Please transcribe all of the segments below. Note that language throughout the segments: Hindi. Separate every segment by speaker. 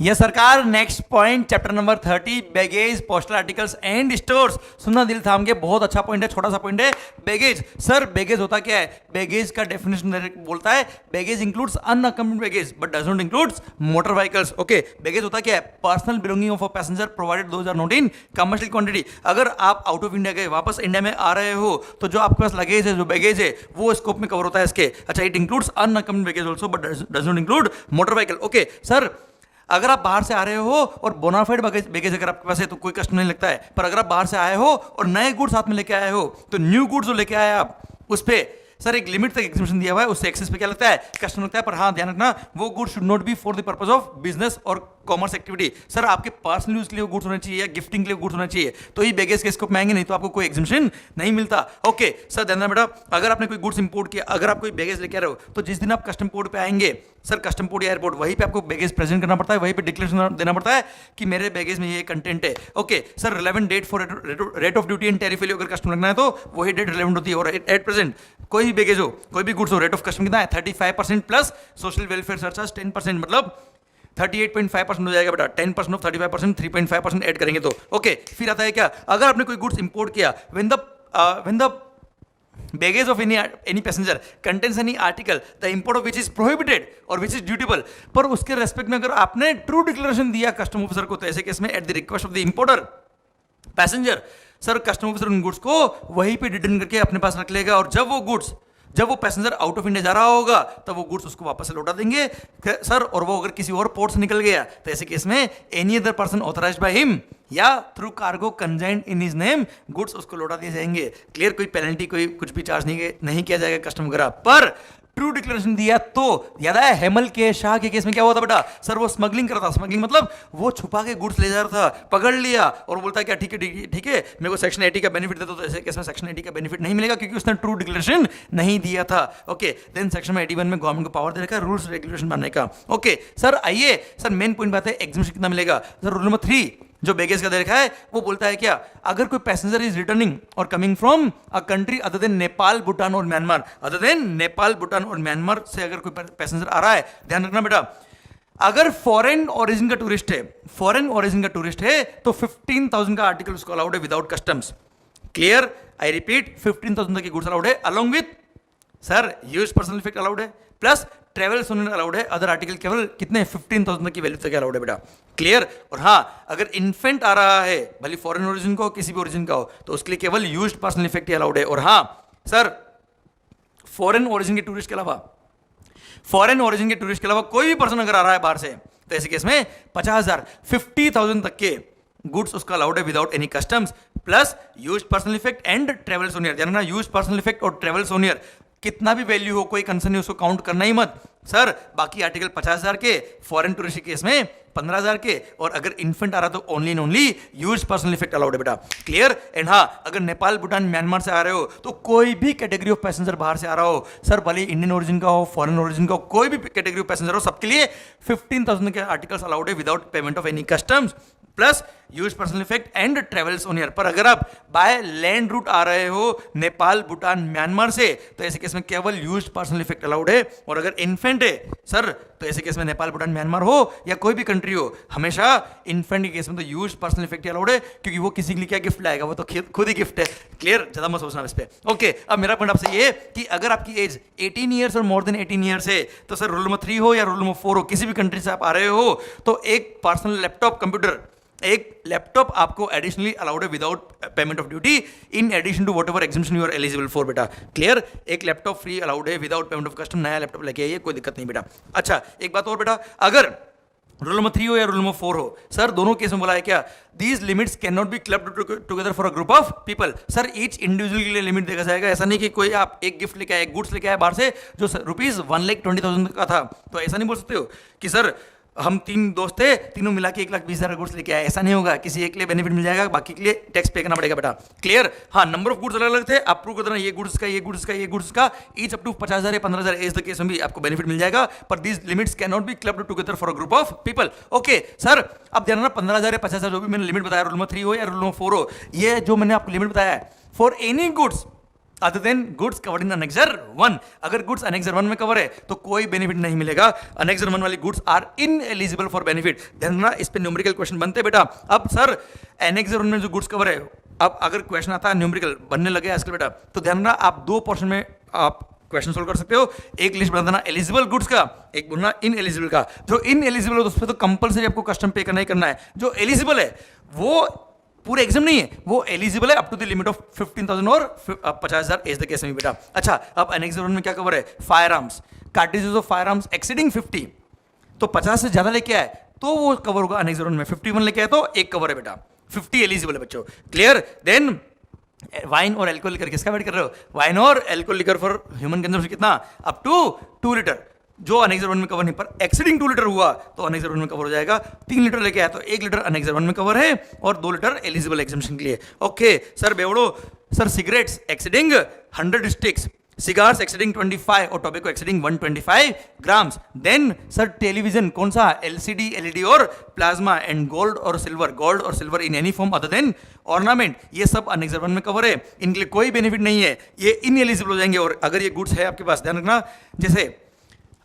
Speaker 1: यस सरकार, next point chapter number 30, baggage, postal articles and stores. सुनना दिल थाम के, बहुत अच्छा पॉइंट है, छोटा सा पॉइंट है। बैगेज, सर बैगेज होता क्या है? बैगेज का डेफिनेशन बोलता है baggage includes unaccompanied baggage but does not includes motor vehicles. Okay, baggage होता क्या है? Personal belonging of a passenger provided those are not in commercial quantity. अगर आप आउट ऑफ इंडिया गए, वापस इंडिया में आ रहे हो, तो जो आपके पास लगेज है, जो बैगेज है, वो स्कोप में कवर होता है इसके। अच्छा, it includes unaccompanied baggage also but does not include motor vehicle. Okay sir, अगर आप बाहर से आ रहे हो और बोनाफाइड बैगेज अगर आपके पास है तो कोई कष्ट नहीं लगता है, पर अगर आप बाहर से आए हो और नए गुड्स साथ में लेके आए हो, तो न्यू गुड्स जो लेके आए आप, उस पे सर एक लिमिट तक एग्जिबिशन दिया हुआ है, उससे एक्सेस पे क्या लगता है? कष्ट लगता है। पर हाँ, ध्यान रखना, वो goods should not be for the purpose of business और कॉमर्स एक्टिविटी। सर आपके पर्सनल यूज के लिए गुड्स होना चाहिए या गिफ्टिंग के लिए गुड्स होना चाहिए, तो ये बैगेज के स्कोप में आएंगे, नहीं तो आपको कोई एग्जिबिशन नहीं मिलता। ओके सर, ध्यान रखना बेटा, अगर आपने कोई गुड्स इंपोर्ट किया, अगर आप कोई बैगेज लेके आ रहे हो, तो जिस दिन आप कस्टम पोर्ट पे आएंगे, सर कस्टम पोर्ट या एयरपोर्ट, वहीं पे आपको बैगेज प्रेजेंट करना पड़ता है, वहीं पे डिक्लेरेशन देना पड़ता है कि मेरे बैगेज में ये कंटेंट है। Okay sir, relevant date for rate of duty and tariff value अगर कस्टम लगना है तो वही डेट रिलेवेंट होती है। और एट प्रेजेंट कोई भी बैगेज हो, कोई भी गुड्स हो, रेट ऑफ कस्टम कितना है? 35% प्लस सोशल वेलफेयर सरचार्ज 10%, मतलब 38.5% हो जाएगा बेटा। 10% ऑफ 35%, 3.5% ऐड करेंगे तो। ओके, फिर आता है क्या? अगर आपने कोई गुड्स इंपोर्ट किया, when the baggage of any passenger contains any article the import of which is prohibited or which is dutiable, पर उसके रेस्पेक्ट में अगर आपने ट्रू डिक्लेरेशन दिया कस्टम ऑफिसर को, तो ऐसे केस में at the request of the importer passenger, sir custom officer उन गुड्स को वहीं पे डिटेन करके अपने पास रख लेगा, और जब वो पैसेंजर आउट ऑफ इंडिया जा रहा होगा, तब वो गुड्स उसको वापस से लौटा देंगे सर। और वो अगर किसी और पोर्ट से निकल गया, तो ऐसे केस में any other person authorised by him या through cargo consigned in his name, goods उसको लौटा दिए जाएंगे। क्लियर? कोई पेनल्टी, कोई कुछ भी चार्ज नहीं किया जाएगा कस्टम वगैरह, पर ट्रू डिक्लेरेशन दिया तो। याद है हेमल के शाह के केस में क्या हुआ था बेटा? सर वो स्मगलिंग करता, स्मगलिंग मतलब वो छुपा के गुड्स ले जा रहा था, पकड़ लिया और बोलता है क्या ठीक है मेरे को सेक्शन 80 का बेनिफिट देता, तो ऐसे केस में सेक्शन 80 का बेनिफिट नहीं मिलेगा क्योंकि उसने ट्रू डिक्लेरेशन नहीं दिया था। ओके, देन सेक्शन 81 में गवर्नमेंट को पावर दे रखा है रूल्स रेगुलेशन बनाने का। ओके सर, आइए सर मेन पॉइंट बात है एग्जिबिशन कितना मिलेगा। सर रूल नंबर 3 जो बैगेज का दे रखा है, वो बोलता है क्या? अगर कोई पैसेंजर इज रिटर्निंग और coming from a country other than Nepal, Bhutan और Myanmar, other than Nepal, Bhutan और म्यांमार से अगर कोई पैसेंजर आ रहा है, ध्यान रखना बेटा, अगर फॉरेन ओरिजिन का टूरिस्ट है, तो 15,000 का आर्टिकल उसको अलाउड है without customs. Clear? I repeat, 15,000 तक की गुड्स अलाउड है, along with sir use personal effect allowed है, प्लस ट्रेवल सोनियर अलाउड है। अदर आर्टिकल केवल कितने? 15,000 की वैल्यू तक अलाउड है बेटा। क्लियर? और हाँ, अगर इन्फेंट आ रहा है, भले फॉरेन ओरिजिन का हो, किसी भी ओरिजिन का हो, तो उसके लिए केवल यूज्ड पर्सनल इफेक्ट ही अलाउड है। और हाँ सर, फॉरेन ओरिजिन के टूरिस्ट के अलावा कोई भी पर्सन अगर आ रहा है बाहर से, तो ऐसे केस में 50,000 50,000 तक के गुड्स उसका अलाउड है without any customs, plus use personal effect and travel souvenir. जानना, यूज पर्सनल इफेक्ट और ट्रेवल सोनियर कितना भी वैल्यू हो, कोई कंसर्न नहीं, उसको काउंट करना ही मत सर। बाकी आर्टिकल 50,000 के, फॉरेन टूरिस्ट केस में 15,000 के, और अगर इन्फेंट आ रहा तो only and only use personal effect allowed है बेटा। क्लियर? एंड हाँ, अगर नेपाल, भूटान, म्यांमार से आ रहे हो, तो कोई भी कैटेगरी ऑफ पैसेंजर बाहर से आ रहा हो, सर भले इंडियन ओरिजिन का हो, फॉरेन ओरिजिन का हो, कोई भी कैटेगरी ऑफ पैसेंजर हो, सबके लिए 15,000 के आर्टिकल्स अलाउड है without payment of any customs, plus use personal effect and travels on year. पर अगर आप बाय लैंड रूट आ रहे हो नेपाल, भूटान, म्यांमार से, तो ऐसे केस में केवल यूज पर्सनल इफेक्ट अलाउड है। और अगर इन्फेंट है सर, तो ऐसे केस में नेपाल, भूटान, म्यांमार हो या कोई भी कंट्री हो, हमेशा इन्फेंट के केस में तो यूज पर्सनल इफेक्ट अलाउड है, क्योंकि वो किसी के लिए क्या गिफ्ट लाएगा, वो तो खुद ही गिफ्ट है। क्लियर? ज्यादा मत सोचना इस पे। ओके, अब मेरा पॉइंट आपसे ये कि अगर आपकी एज 18 ईयर्स और मोर देन 18 ईयर्स है, तो सर रूल नंबर 3 हो या रूल नंबर 4 हो, किसी भी कंट्री से आप आ रहे हो, तो एक पर्सनल लैपटॉप कंप्यूटर, एक लैपटॉप आपको एडिशनली अलाउड है without payment of duty, in addition to whatever exhibition you are eligible for बेटा। क्लियर? एक लैपटॉप फ्री अलाउड है विदाउट पेमेंट ऑफ कस्टम। नया लैपटॉप लेके आइए, कोई दिक्कत नहीं बेटा। अच्छा, एक बात और बेटा, अगर रूल नंबर 3 हो या रूल नंबर 4 हो, सर दोनों केस में बोला है क्या? These limits can not be clubbed together for a group of people. Sir each individual के लिए लिमिट देखा जाएगा, ऐसा नहीं कि कोई आप एक गिफ्ट लेके आए, एक गुड्स लेके आए बाहर से जो रुपीज 1,20,000 का था, तो ऐसा नहीं बोल सकते हो कि सर हम 3 दोस्त थे, तीनों मिला के 1,20,000 गुड्स लेके आए, ऐसा नहीं होगा। किसी एक के लिए बेनिफिट मिल जाएगा, बाकी के लिए टैक्स पे करना पड़ेगा बेटा। क्लियर? हाँ, नंबर ऑफ गुड्स अलग अलग थे, आप प्रूव कर देना ये गुड्स का, ये गुड्स का, ये गुड्स का, ईच अप टू 50,000 या 15,000 एज द केस में भी आपको बेनिफिट मिल जाएगा, पर these limits can not be clubbed together for a group of people. Okay sir, अब ध्यान रखना, 15,000 या 50,000 जो भी मैंने लिमिट बताया, रूल नंबर 3 हो या रूल नंबर 4 हो, ये जो मैंने आपको लिमिट बताया है, for any goods other than goods covered in annexure 1। अगर गुड्स अनेक्सर 1 में कवर है तो कोई बेनिफिट नहीं मिलेगा। अनेक्सर 1 वाली goods are ineligible for benefit. ध्यान रखना, इस पे न्यूमेरिकल क्वेश्चन बनते हैं बेटा। अब सर एनेक्सर 1 में जो गुड्स कवर है, अब अगर क्वेश्चन आता है न्यूमेरिकल बनने लगे आजकल बेटा, तो ध्यान रखना आप दो पोर्शन में आप क्वेश्चन सोल्व कर सकते हो। एक लिस्ट बना देना एलिजिबल गुड्स का, एक बोलना इनएलिजिबल का। जो इनएलिजिबल है उस पर तो कंपलसरी आपको कस्टम पे करना ही करना है। जो एलिजिबल है वो पूरे एग्जाम नहीं है, वो एलिजिबल है up to the limit of 15,000 और 50,000 एज द केस में बेटा। अच्छा, अब एनेक्सर 1 में क्या कवर है? Fire arms, cartridges of fire arms exceeding 50, तो 50 से ज्यादा लेके आए तो वो कवर होगा एनेक्सर 1 में। 51 लेके आए तो एक कवर है बेटा, 50 एलिजिबल है बच्चों। क्लियर? देन वाइन और एल्कोहल लिकर, किसका वेट कर रहे हो? वाइन और alcohol liquor for human consumption कितना? अप टू 2 लीटर, जो अनेक्सर 1 में कवर नहीं, पर एक्सीडिंग 2 लीटर हुआ तो अनेक्सर 1 में कवर हो जाएगा। 3 लीटर लेके आया तो 1 लीटर अनेक्सर 1 में कवर है और 2 लीटर एलिजिबल एग्जामिनेशन के लिए। ओके सर बेवड़ो, sir cigarettes exceeding 100 sticks, cigars exceeding 25 और tobacco exceeding 125 grams. Then sir television कौन सा? एलसीडी, एलईडी और प्लाज्मा, एंड गोल्ड और silver in any form other than ornament, ये सब अनेक्सर 1 में कवर है, इनके लिए कोई बेनिफिट नहीं है, ये इनएलिजिबल हो जाएंगे। और अगर ये गुड्स है आपके पास, ध्यान रखना, जैसे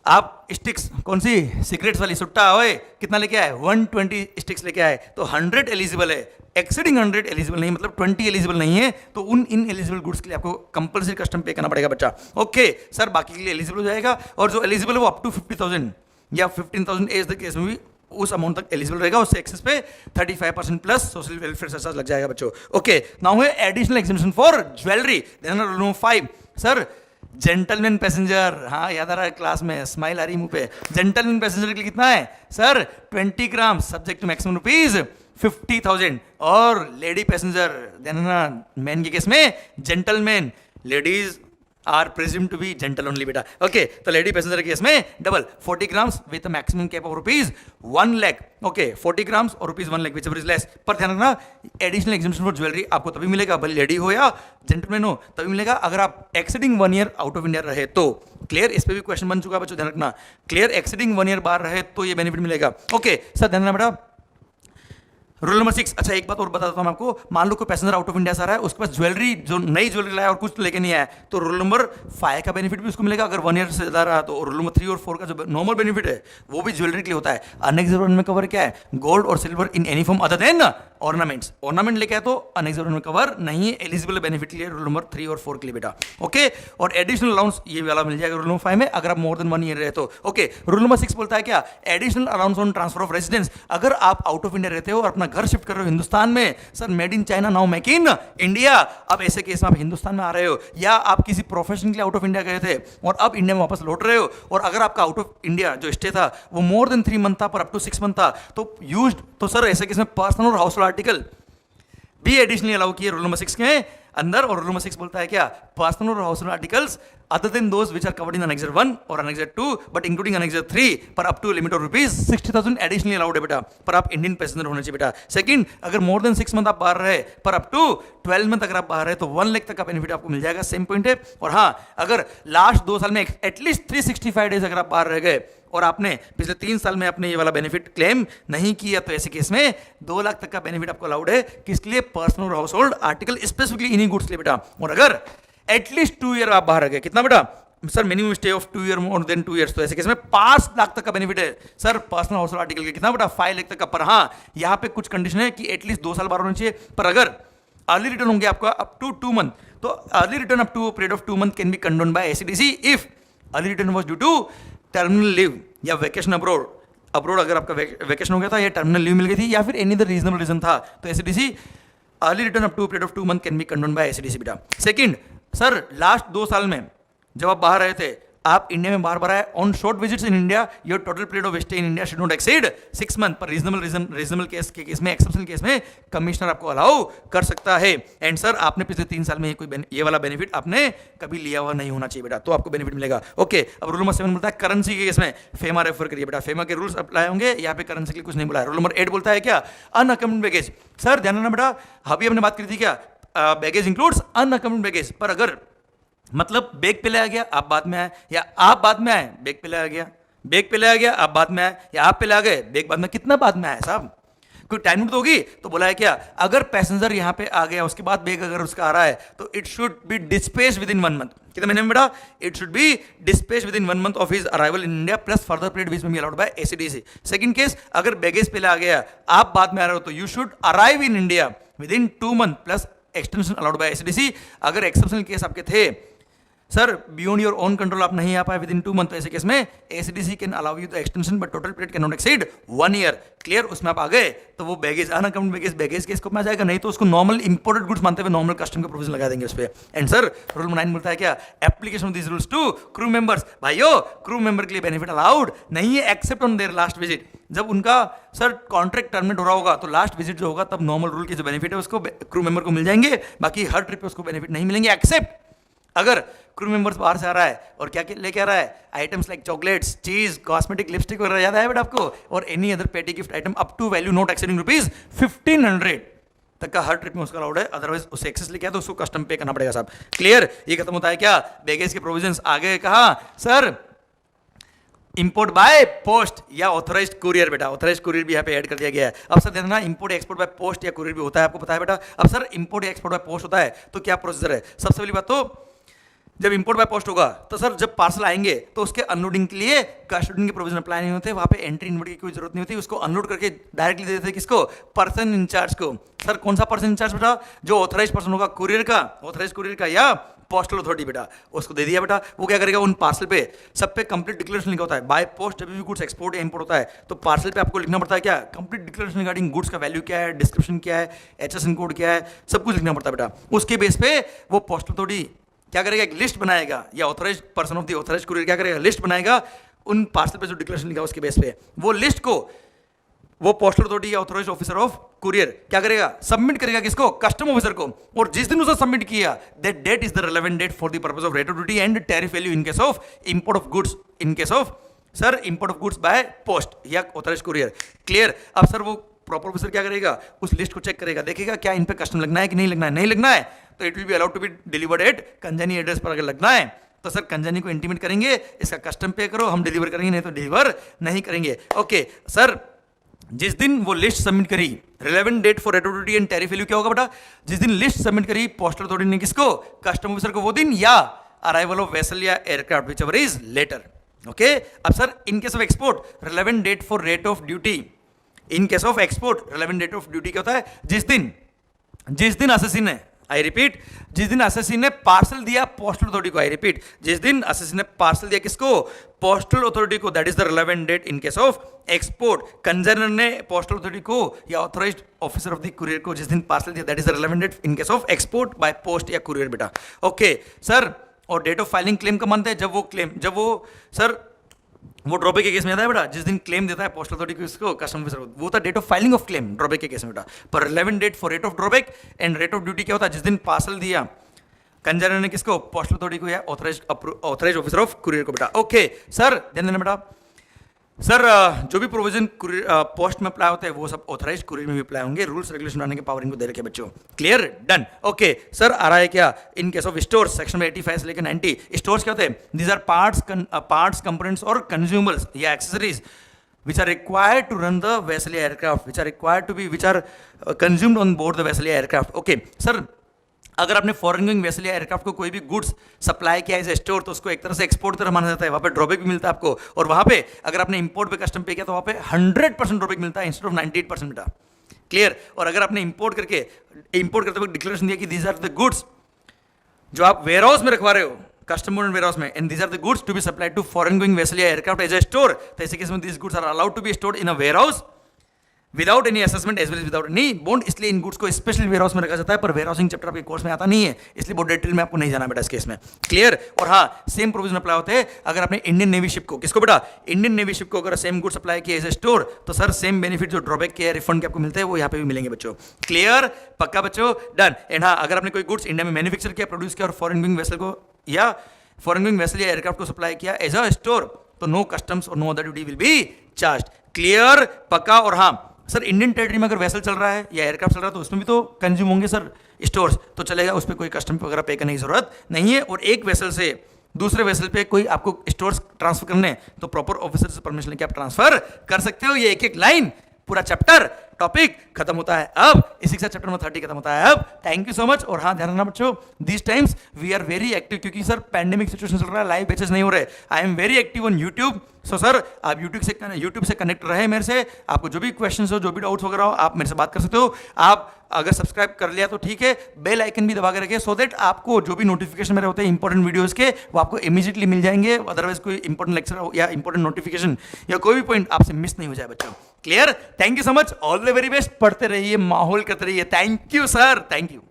Speaker 1: आप स्टिक्स कौन सी सिगरेट्स वाली सुट्टा होए कितना लेके आए? 120 स्टिक्स लेके आए तो 100 एलिजिबल है, एक्सीडिंग 100 एलिजिबल नहीं, मतलब 20 एलिजिबल नहीं है, तो उन इन एलिजिबल गुड्स के लिए आपको कंपलसरी कस्टम पे करना पड़ेगा बच्चा। ओके सर, बाकी के लिए एलिजिबल हो जाएगा, और जो एलिजिबल है वो अप टू 50,000 या 15,000 एज द केस में भी उस अमाउंट तक एलिजिबल रहेगा। उससे एक्सेस पे 35% प्लस सोशल वेलफेयर सर्चार्ज लग जाएगा बच्चों। ओके नाउ है additional examination for jewellery. Then rule number 5 sir gentleman passenger, हाँ याद आ रहा है, क्लास में स्माइल आ रही मुंह पे। जेंटलमैन पैसेंजर के लिए कितना है sir? 20 gram subject to maximum rupees 50,000। और लेडी पैसेंजर, देना मैन के केस में gentleman, ladies are presume to be gentle only बेटा। ओके तो लेडी पैसेंजर के केस में double 40 grams with maximum cap of rupees 1 lakh. Okay 40 grams और rupees 1 lakh whichever is less. पर ध्यान रखना, एडिशनल एग्जामिनेशन फॉर ज्वेलरी आपको तभी मिलेगा, भले लेडी हो या जेंटलमैन हो, तभी मिलेगा अगर आप exceeding 1 year out of India रहे तो। क्लियर? इस पे भी क्वेश्चन बन चुका है बच्चों, ध्यान रखना। क्लियर? एक्सीडिंग 1 ईयर बाहर रहे तो ये बेनिफिट मिलेगा। ओके सर ध्यान रखना बेटा। रूल नंबर 6, अच्छा एक बात और बता देता हूं आपको, मान लो कोई पैसेंजर आउट ऑफ इंडिया से आ रहा है, उसके पास ज्वेलरी, जो नई ज्वेलरी लाया और कुछ लेके नहीं आया, तो रूल नंबर 5 का बेनिफिट भी उसको मिलेगा अगर 1 ईयर से ज्यादा रहा तो। रूल नंबर 3 और 4 का जो नॉर्मल बेनिफिट है वो भी ज्वेलरी के लिए होता है। अनेक्सर 1 में कवर क्या है? गोल्ड और silver in any form other then ornaments. Ornament लेके आए तो अनेक्सर 1 में कवर नहीं है, एलिजिबल बेनिफिट के लिए रूल नंबर 3 और 4 के लिए बेटा। ओके और एडिशनल अलाउंस ये वाला मिल जाएगा रूल नंबर 5 में अगर आप मोर देन 1 ईयर रहे तो। ओके रूल नंबर 6 बोलता है क्या? Additional allowance on transfer of residence. अगर आप आउट ऑफ इंडिया रहते हो और अपना घर शिफ्ट कर रहे हो हिंदुस्तान में, sir made in China now make in India, अब ऐसे केस में आप हिंदुस्तान में आ रहे हो या आप किसी प्रोफेशन के लिए आउट ऑफ इंडिया गए थे और अब इंडिया में वापस लौट रहे हो, और अगर आपका आउट ऑफ इंडिया जो स्टे था वो मोर देन 3 मंथ था पर अप टू 6 मंथ था तो यूज्ड, तो सर ऐसे केस में पर्सनल और हाउस होल्ड आर्टिकल भी एडिशनली अलाउ किए रूल नंबर 6 के अंदर। और रूल नंबर 6 बोलता है क्या? पर्सनल और household articles other than those which are covered in annexure 1 और अनेक्सर 2 बट इंक्लूडिंग अनेक्सर 3 पर up to limit of rupees 60,000 additionally allowed है बेटा, पर आप इंडियन पैसेंजर होने चाहिए बेटा। सेकंड, अगर मोर देन 6 मंथ आप बाहर रहे पर अप टू 12 मंथ अगर आप बाहर रहे तो 1 लाख तक का बेनिफिट आपको मिल जाएगा, सेम पॉइंट है। और हाँ, अगर लास्ट 2 साल में एटलीस्ट 365 डेज अगर आप बाहर रह गए और आपने पिछले 3 साल में आपने ये वाला बेनिफिट क्लेम नहीं किया तो ऐसे केस में 2 लाख तक का बेनिफिट आपको अलाउड है। किसके लिए? पर्सनल और हाउस होल्ड आर्टिकल, स्पेसिफिकली इन्हीं गुड्स के लिए बेटा। और अगर एटलीस्ट 2 ईयर आप बाहर रह गए, कितना बेटा sir? Minimum stay of 2 year more than 2 years, तो ऐसे केस में 5 लाख तक का बेनिफिट है sir personal house hold article के। कितना बेटा? 5 लाख तक का। पर हाँ यहाँ पे कुछ कंडीशन है कि एटलीस्ट 2 साल बाहर होने चाहिए, पर अगर अर्ली रिटर्न होंगे आपका अप टू 2 मंथ तो early return up to period of 2 month can be condoned by ACDC if early return was due to terminal leave या वेकेशन अब्रोड। अगर आपका वेकेशन हो गया था या टर्मिनल लीव मिल गई थी या फिर एनी अदर रीजनेबल रीजन था तो ACDC early return up to period of 2 month can be condoned by ACDC बेटा। सेकंड, सर लास्ट 2 साल में जब आप बाहर रहे थे, आप इंडिया में बार आए on short visits in India, your total period of stay in India should not exceed 6 month, पर रीजनेबल केस के केस में, एक्सेप्शनल केस में कमिश्नर आपको अलाउ कर सकता है। एंड सर आपने पिछले 3 साल में ये वाला बेनिफिट आपने कभी लिया हुआ नहीं होना चाहिए बेटा, तो आपको बेनिफिट मिलेगा। ओके अब रूल नंबर 7 बोलता है करेंसी के केस में फेमा रेफर करिए बेटा, फेमा के रूल्स अप्लाई होंगे, यहाँ पे करेंसी के लिए कुछ नहीं बोला है। रूल नंबर 8 बोलता है क्या? Unaccompanied baggage. सर ध्यान रखना बेटा, अभी हमने बात करी थी क्या? बैगेज इंक्लूड्स अनअकम्पनीड बैगेज, पर अगर मतलब बैग पे लाया गया आप बाद में आए, या आप बाद में आए बैग पे लाया गया, बैग पे लाया गया आप बाद में आए, या आप पे ला गए बैग बाद में, कितना बाद में आए साहब? कोई टाइम लिमिट होगी, तो बोला है क्या, अगर पैसेंजर यहाँ पे आ गया उसके बाद बैग अगर उसका आ रहा है तो it should be dispatched within 1 month. कितने महीने में बेटा? It should be dispatched within 1 month of his arrival in India plus further period which may be allowed by ACDC. Second case, अगर बैगेज पहले आ गया आप बाद में आ रहे हो तो you should arrive in India with in 2 month plus extension allowed by AC DC. अगर एक्सेप्शनल केस आपके थे sir beyond your own control, आप नहीं आ पाए विद इन 2 मंथ, तो ऐसे केस में AC DC can allow you the extension but total period can not exceed 1 year. Clear? उसमें आप आ गए तो वो बैगेज अनअकाउंटेड बैगेज के स्कोप में आ जाएगा, नहीं तो उसको नॉर्मल इंपोर्टेड गुड्स मानते हुए नॉर्मल कस्टम का प्रोविजन लगा देंगे उस पर। एंड सर रूल 9 बोलता है क्या, application of this rules to crew members. भाइयों क्रू मेंबर के लिए बेनिफिट अलाउड नहीं है except on their last visit. जब उनका सर कॉन्ट्रैक्ट टर्मिनेट हो रहा होगा तो लास्ट विजिट जो होगा तब नॉर्मल रूल के जो बेनिफिट है उसको क्रू मेंबर को मिल जाएंगे, बाकी हर ट्रिप पे उसको बेनिफिट नहीं मिलेंगे एक्सेप्ट अगर क्रू मेंबर्स बाहर से आ रहा है और क्या लेके आ रहा है, items like chocolates, cheese, cosmetic, lipstick वगैरह याद है बेटा आपको, और any other petty gift item up to value not exceeding ₹1500 तक का हर ट्रिप में उसका अलाउड है। अदरवाइज उससे एक्सेस लेके आया तो उसको कस्टम पे करना पड़ेगा साहब। क्लियर? ये खत्म होता है क्या बैगेज के प्रोविजंस। आगे कहा सर इंपोर्ट बाय पोस्ट या ऑथराइज्ड कुरियर। बेटा ऑथराइज्ड कुरियर भी यहाँ पे ऐड कर दिया गया है। अब सर देखना इंपोर्ट एक्सपोर्ट बाय पोस्ट या कुरियर भी होता है, आपको पता है बेटा। अब सर इंपोर्ट या एक्सपोर्ट बाय पोस्ट होता है तो क्या प्रोसीजर है? सबसे पहली बात तो जब इंपोर्ट बाय पोस्ट होगा तो सर जब पार्सल आएंगे तो उसके अनलोडिंग के लिए कस्टोडियन के प्रोविजन अप्लाई नहीं होते, वहाँ पे एंट्री इनवर्ट की कोई जरूरत नहीं होती, उसको अनलोड करके डायरेक्टली दे देते हैं किसको? पर्सन इंचार्ज को। सर कौन सा पर्सन इंचार्ज बेटा? जो ऑथराइज पर्सन होगा कुरियर का, ऑथराइज कुरियर का या पोस्टल अथॉरिटी बेटा, उसको दे दिया बेटा। वो क्या करेगा, उन पार्सल पे सब पे कंप्लीट डिक्लेरेशन लिखा होता है। बाय पोस्ट जब भी गुड्स एक्सपोर्ट या इंपोर्ट होता है तो पार्सल पे आपको लिखना पड़ता है क्या? कंप्लीट डिक्लेरेशन रिगार्डिंग गुड्स का वैल्यू क्या है, डिस्क्रिप्शन क्या है, HSN कोड क्या है, सब कुछ लिखना पड़ता है बेटा। उसके बेस पे वो पोस्टल अथॉरिटी क्या करेगा, एक लिस्ट बनाएगा, या authorise person of the authorise courier क्या करेगा, लिस्ट बनाएगा उन पार्सल पे जो डिक्लेरेशन लिखा उसके बेस पे। वो लिस्ट को वो पोस्टल अथॉरिटी या ऑथराइज ऑफिसर ऑफ कुरियर क्या करेगा, सबमिट करेगा किसको? कस्टम ऑफिसर को। और जिस दिन उसे सबमिट किया that date is the relevant date for the purpose of rate of duty and tariff value in case of import of goods, in case of sir import of goods by post या ऑथराइज कुरियर। क्लियर? अब सर वो प्रॉपर ऑफिसर क्या करेगा, उस लिस्ट को चेक करेगा, देखेगा क्या इन पे कस्टम लगना है कि नहीं लगना है। नहीं लगना है तो it will be allowed to be delivered at consignee address पर। अगर लगना है तो सर कंजनी को इंटीमेट करेंगे, इसका कस्टम पे करो, हम डिलीवर करेंगे, नहीं तो डिलीवर नहीं करेंगे। ओके सर जिस दिन वो लिस्ट सबमिट करी, relevant date for rate of duty and tariff value क्या होगा बेटा? जिस दिन लिस्ट सबमिट करी पोस्टल अथॉरिटी ने किसको? कस्टम ऑफिसर को, वो दिन या अराइवल ऑफ वेसल या aircraft whichever is later. Okay अब sir in case of export relevant date for rate of duty, in case of export relevant date of duty क्या होता है? जिस दिन असेसिन ने, आई रिपीट, जिस दिन असेसिन ने पार्सल दिया पोस्टल अथॉरिटी को, आई रिपीट, जिस दिन असेसिन ने पार्सल दिया किसको? पोस्टल अथॉरिटी को, that is the relevant date in case of export. Consignor ने पोस्टल अथॉरिटी को या authorised officer of the courier को जिस दिन पार्सल दिया that is the relevant date in case of export by post या कुरियर बेटा। ओके सर और डेट ऑफ फाइलिंग क्लेम का मानते हैं जब वो सर वो ड्रॉबैक के केस में आता है बेटा, जिस दिन क्लेम देता है पोस्टल अथॉरिटी को इसको कस्टम ऑफिसर को, वो था date of filing of claim drawback के केस में बेटा। पर relevant date for rate of drawback and rate of duty क्या होता है? जिस दिन पार्सल दिया कंजर्नर ने किसको? पोस्टल अथॉरिटी को या ऑथराइज ऑफिसर ऑफ कुरियर को बेटा। ओके सर ध्यान देना बेटा, सर जो भी प्रोविजन पोस्ट में अप्लाई होते हैं वो सब ऑथराइज कुरियर में भी अप्लाई होंगे। रूल्स रेगुलेशन बनाने के पावर इनको दे रखे बच्चों। क्लियर? डन। ओके सर आ रहा है क्या इन केस ऑफ स्टोर्स, सेक्शन में 85 से लेकर 90। स्टोर्स क्या होते हैं? दीज आर पार्ट्स कंपोनेंट्स और कंज्यूमर्स या accessories which are required to run the vessel या aircraft, which are consumed on board the vessel या aircraft. Okay सर अगर आपने फॉरेन गोइंग वेसल या एयरक्राफ्ट को कोई भी गुड्स सप्लाई किया एज ए स्टोर तो उसको एक तरह से एक्सपोर्ट तरह माना जाता है, वहाँ पे ड्रॉबैक भी मिलता है आपको। और वहाँ पे अगर आपने इंपोर्ट पे कस्टम पे किया तो वहाँ पे 100% ड्रॉबैक मिलता है इंस्टेड ऑफ 98% बेटा। क्लियर? और अगर आपने इंपोर्ट करते वक्त डिक्लेरेशन दिया कि दीज आर द गुड्स जो आप वेयर हाउस में रखवा रहे हो, कस्टम बोर्ड वेयर हाउस में, and these are the goods to be supplied to foreign going vessel या एयरक्राफ्ट एज ए स्टोर, तो ऐसे केस में these goods are allowed to be stored in a warehouse without any assessment as well as without any bond. इसलिए इन गुड्स को स्पेशल वेयर हाउस में रखा जाता है, पर वेयर हाउसिंग चैप्टर आपके कोर्स में आता नहीं है, इसलिए बहुत डिटेल में आपको नहीं जाना बेटा इस केस में। क्लियर? और हाँ सेम प्रोविजन अप्लाई होते हैं अगर आपने इंडियन नेवी शिप को, किसको बेटा? इंडियन नेवी शिप को अगर सेम गुड्स अप्लाई किया एज ए स्टोर तो सर सेम बेनिफिट जो ड्रॉबैक के रिफंड के आपको मिलते हैं वो यहाँ पे भी मिलेंगे बच्चों। क्लियर? पक्का बच्चों? डन। एंड हाँ अगर आपने कोई गुड्स इंडिया में मैन्युफैक्चर किया, प्रोड्यूस किया और फॉरेन गोइंग वेसल को या फॉरेन गोइंग वेसल या एयरक्राफ्ट को सप्लाई किया एज अ स्टोर तो नो कस्टम्स और no other duty will be charge. Clear? पक्का? और हाँ सर इंडियन टेरिटरी में अगर वेसल चल रहा है या एयरक्राफ्ट चल रहा है तो उसमें भी तो कंज्यूम होंगे सर स्टोर्स, तो चलेगा, उस पर कोई कस्टम वगैरह पे करने की जरूरत नहीं है। और एक वेसल से दूसरे वेसल पे कोई आपको स्टोर्स ट्रांसफर करने तो प्रॉपर ऑफिसर से परमिशन लेके आप ट्रांसफर कर सकते हो। ये एक एक लाइन पूरा चैप्टर टॉपिक खत्म होता है अब, इसी के साथ चैप्टर नंबर 30 खत्म होता है अब। Thank you so much. और हाँ, ध्यान रखना बच्चों, this times we are very active, क्योंकि सर पैंडेमिक सिचुएशन चल रहा है, लाइव बैचेस नहीं हो रहे। I am very active on YouTube. So sir आप यूट्यूब से कनेक्ट रहे मेरे से, आपको जो भी क्वेश्चन हो, जो भी डाउट्स वगैरह हो, आप मेरे से बात कर सकते हो। आप अगर सब्सक्राइब कर लिया तो ठीक है, बेल आइकन भी दबा के रखिए, सो दैट आपको जो भी नोटिफिकेशन मेरे होते हैं इंपॉर्टेंट वीडियोस के, वो आपको इमीडिएटली मिल जाएंगे। अदरवाइज कोई इंपॉर्टेंट लेक्चर हो या इंपॉर्टेंट नोटिफिकेशन या कोई भी पॉइंट आपसे मिस नहीं हो जाए बच्चों। Clear? Thank you so much, all the very best. पढ़ते रहिए, माहौल करते रहिए। Thank you sir, thank you.